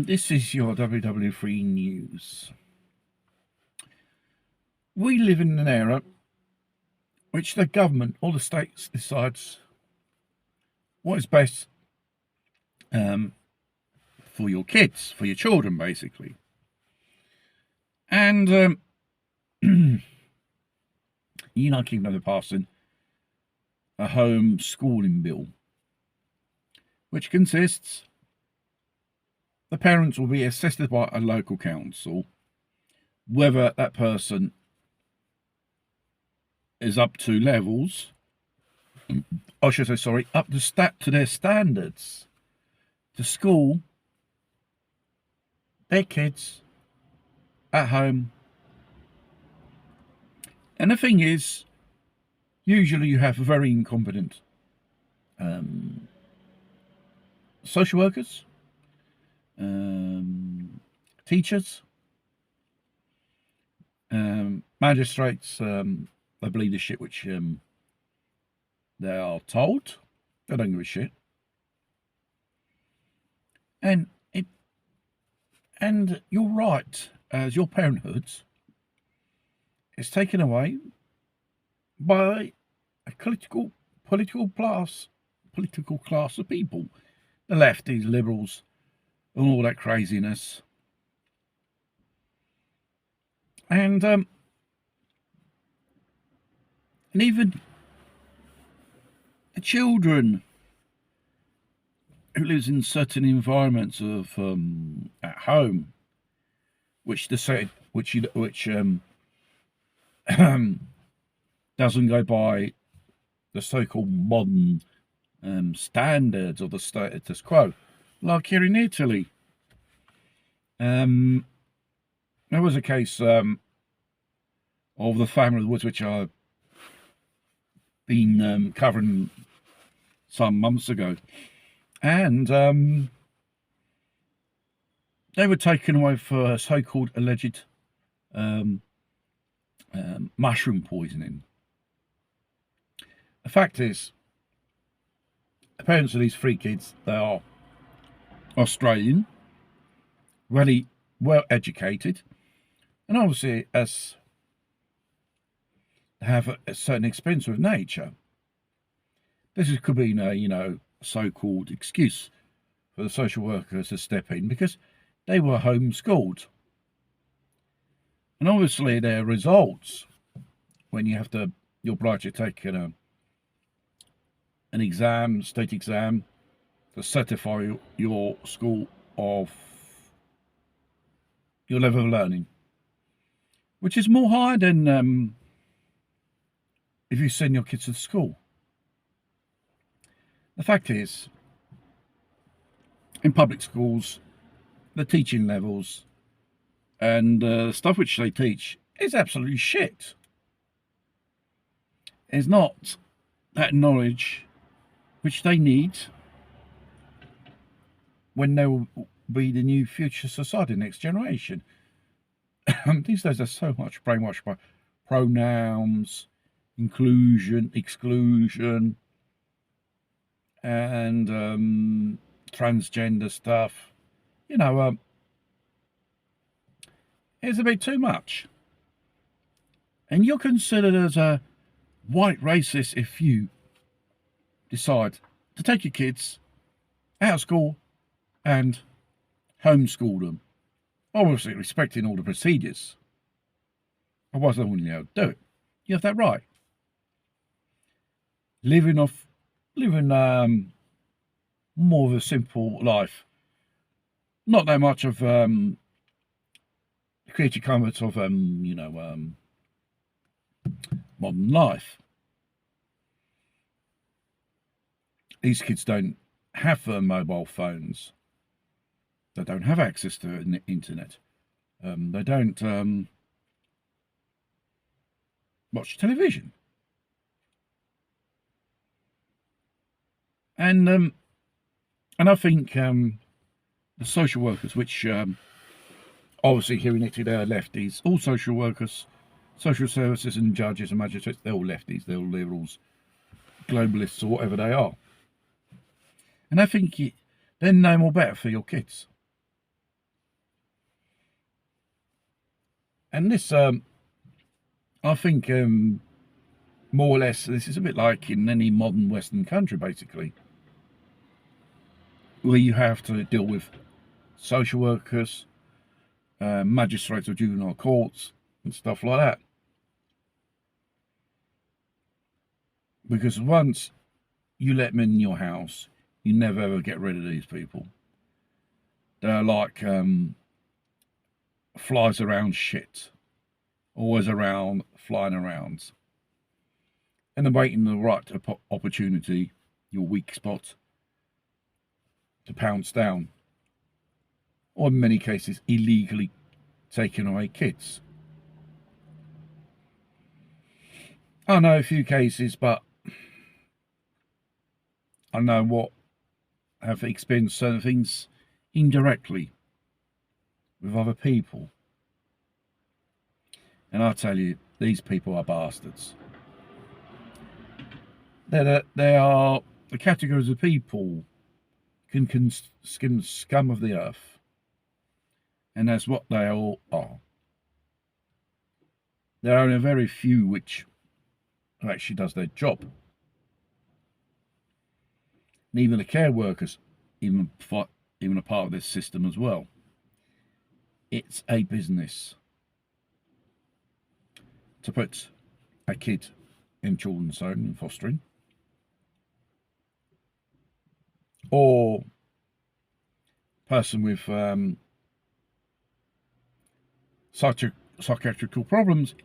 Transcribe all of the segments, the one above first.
This is your WW3 news. We live in an era which the government or the states decides what is best for your kids, for your children, basically. And United Kingdom are passing a home schooling bill, which consists the parents will be assessed by a local council whether that person is up to levels, I should say, sorry, up to their standards to school their kids at home. And the thing is, usually you have very incompetent social workers, teachers, magistrates. They believe the shit which they are told. They don't give a shit. And your right as your parenthood is taken away by a political class of people, the lefties, liberals, and all that craziness. And even the children who lives in certain environments of at home, which doesn't go by the so-called modern standards of the status quo, like here in Italy. There was a case of the family of the woods, which I've been covering some months ago, and they were taken away for so-called alleged mushroom poisoning. The fact is, the parents of these three kids, they are Australian, really well educated, and obviously as have a certain experience with nature. This could be a so-called excuse for the social workers to step in because they were homeschooled. And obviously their results, when you're obliged to take an exam, state exam, to certify your school of your level of learning, which is more higher than if you send your kids to school. The fact is, in public schools, the teaching levels and stuff which they teach is absolutely shit. It's not that knowledge which they need when they will be the new future society, next generation. These days there's so much brainwashed by pronouns, inclusion, exclusion, and transgender stuff. It's a bit too much. And you're considered as a white racist if you decide to take your kids out of school and homeschool them. Obviously respecting all the procedures. Otherwise they wouldn't be able to do it. You have that right. Living more of a simple life. Not that much of the creature comforts of modern life. These kids don't have mobile phones. They don't have access to the internet. They don't watch television. And I think the social workers, which obviously here in Italy they are lefties, all social workers, social services and judges and magistrates, they're all lefties, they're all liberals, globalists or whatever they are. And I think they're no more better for your kids. And this, I think, more or less, this is a bit like in any modern Western country, basically, where you have to deal with social workers, magistrates of juvenile courts, and stuff like that. Because once you let them in your house, you never ever get rid of these people. They're like flies around shit, always around, flying around. And they're waiting the right opportunity, your weak spot, to pounce down. Or in many cases, illegally taking away kids. I know a few cases, but I know what have experienced certain things indirectly with other people. And I tell you, these people are bastards. They are the categories of people can skim scum of the earth. And that's what they all are. There are only a very few which actually does their job. And even the care workers, even a part of this system as well. It's a business to put a kid in children's home and fostering, or person with psychiatrical problems,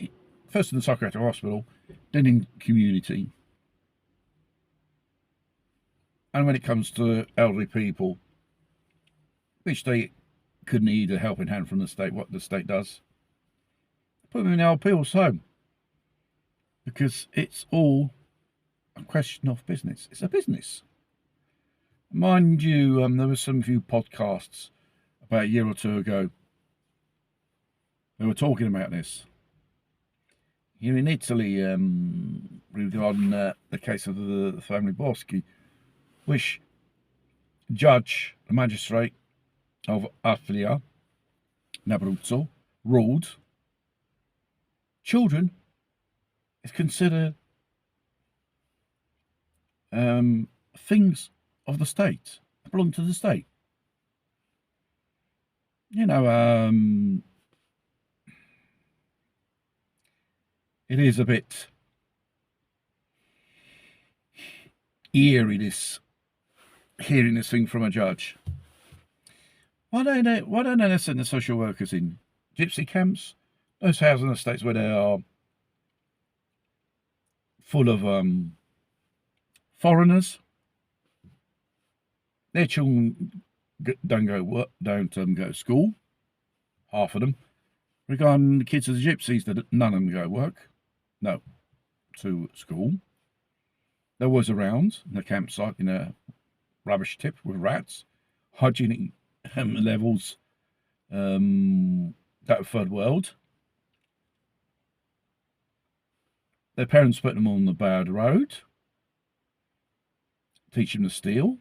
first in the psychiatric hospital, then in community. And when it comes to elderly people, which they could need a helping hand from the state, what the state does, put them in our people's home. Because it's all a question of business. It's a business. Mind you, there were some few podcasts about a year or two ago. They were talking about this. Here in Italy, regarding the case of the family Boschi, which judge, the magistrate of Aflia, Abruzzo, ruled children is considered things of the state, belong to the state. You know, it is a bit eerie, this hearing this thing from a judge. Why don't they send the social workers in gypsy camps, those housing estates where they are full of foreigners? Their children don't go to school. Half of them. Regarding the kids of the gypsies, that none of them go work. No, to school. There was around in the campsite in a rubbish tip with rats, hygienic levels, that third world. Their parents put them on the bad road, teach them to steal,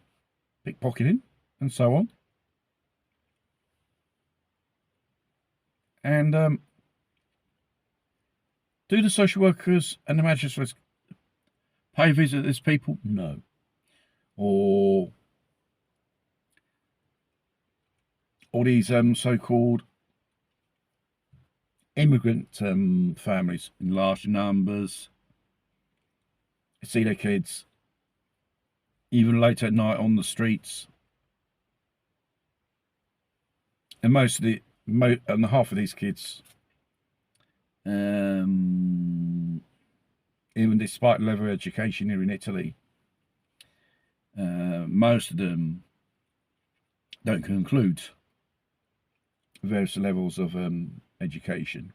pickpocketing, and so on. And do the social workers and the magistrates pay a visit to these people? No. Or all these so-called immigrant families in large numbers see their kids even late at night on the streets, and most of and half of these kids, even despite the level of education here in Italy, most of them don't conclude various levels of education.